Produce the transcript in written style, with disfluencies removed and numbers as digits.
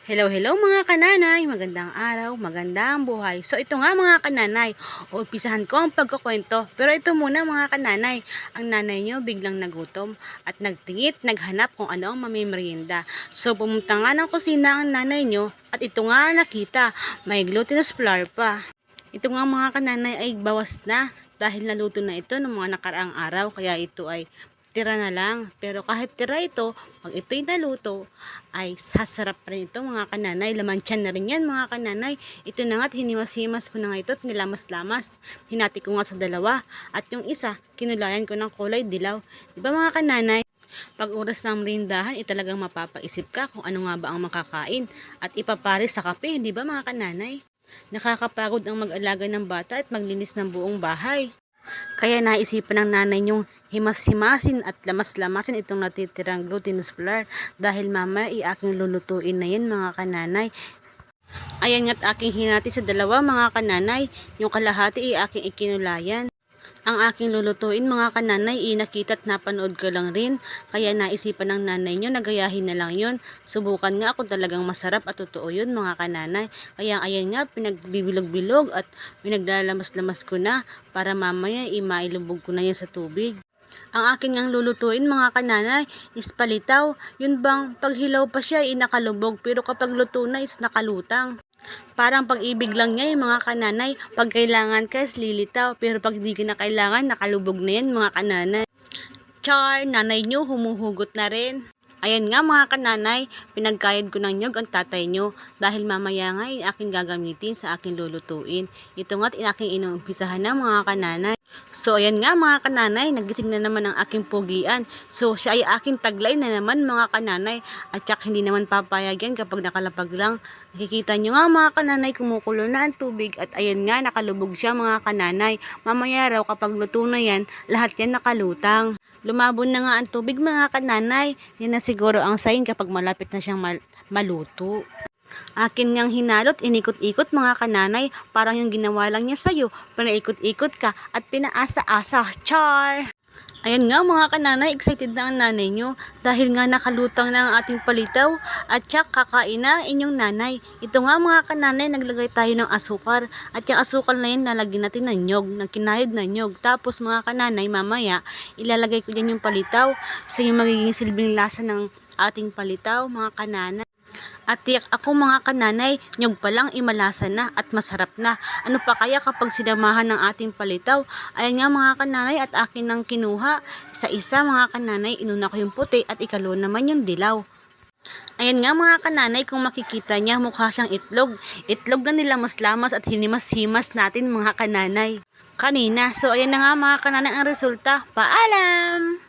Hello, hello mga kananay, magandang araw, magandang buhay. So ito nga mga kananay, umpisahan ko ang pagkukwento. Pero ito muna mga kananay, ang nanay nyo biglang nagutom at nagtingit, naghanap kung ano ang mamimerienda. So pumunta nga ng kusina ang nanay nyo at ito nga nakita, may glutinous flour pa. Ito nga mga kananay ay bawas na dahil naluto na ito ng mga nakaraang araw, kaya ito ay tira na lang. Pero kahit tira ito, pag ito'y naluto, ay sasarap pa rin ito mga kananay. Laman tiyan na rin yan mga kananay. Ito na nga't hinimas-himas ko na nga ito at nilamas-lamas. Hinati ko nga sa dalawa. At yung isa, kinulayan ko ng kulay dilaw. Diba mga kananay? Pag oras ng merindahan, talagang mapapaisip ka kung ano nga ba ang makakain. At ipapares sa kape, di ba mga kananay? Nakakapagod ang mag-alaga ng bata at maglinis ng buong bahay. Kaya naisipan ng nanay niyong himas-himasin at lamas-lamasin itong natitirang glutinous flour dahil mamaya aking lulutuin na yan mga kananay. Ayan nga't aking hinati sa dalawa mga kananay, yung kalahati aking ikinulayan. Ang aking lulutuin mga kananay nakita at napanood ko lang rin, kaya naisipan ng nanay nyo na gayahin na lang yun. Subukan nga kung talagang masarap at totoo yun mga kananay. Kaya ayan nga, pinagbibilog-bilog at pinaglalamas-lamas ko na para mamaya mailubog ko na yan sa tubig. Ang aking ang lulutuin mga kananay is palitaw. Yun bang paghilaw pa siya nakalubog, pero kapag luto na is nakalutang. Parang pag-ibig lang niya yung mga kananay. Pag kailangan ka is lilitaw, pero pag di ka na kailangan, nakalubog na yan mga kananay. Char, nanay nyo humuhugot na rin. Ayan nga mga kananay, pinagkayad ko ng nyog ang tatay nyo dahil mamaya nga aking gagamitin sa aking lulutuin. Ito nga't aking inuumpisahan na mga kananay. So ayan nga mga kananay, nagising na naman ang aking pugian. So siya ay aking taglay na naman mga kananay, at syak hindi naman papayag yan kapag nakalapag lang. Nakikita nyo nga mga kananay, kumukulo na ang tubig at ayan nga nakalubog siya mga kananay. Mamaya raw kapag luto na yan, lahat yan nakalutang. Lumabon na nga ang tubig mga kananay. Yan na siguro ang sign kapag malapit na siyang maluto. Akin ngang hinalot, inikot-ikot mga kananay. Parang yung ginawa lang niya sa'yo. Pinaikot-ikot ka at pinaasa-asa. Char! Ayan nga mga kananay, excited na ang nanay nyo dahil nga nakalutang na ang ating palitaw at tsak kakain na inyong nanay. Ito nga mga kananay, naglagay tayo ng asukar at yung asukar na yun lalagyan natin ng nyog, ng kinahid na nyog. Tapos mga kananay, mamaya ilalagay ko dyan yung palitaw sa yung magiging silbing lasa ng ating palitaw mga kananay. At tiyak ako mga kananay, nyog pa lang imalasa na at masarap na. Ano pa kaya kapag sinamahan ng ating palitaw? Ayan nga mga kananay at akin nang kinuha. Isa-isa mga kananay, inuna ko yung puti at ikalo naman yung dilaw. Ayan nga mga kananay, kung makikita niya mukha siyang itlog. Itlog na nilamas-lamas at hinimas-himas natin mga kananay kanina. So ayan na nga mga kananay ang resulta. Paalam!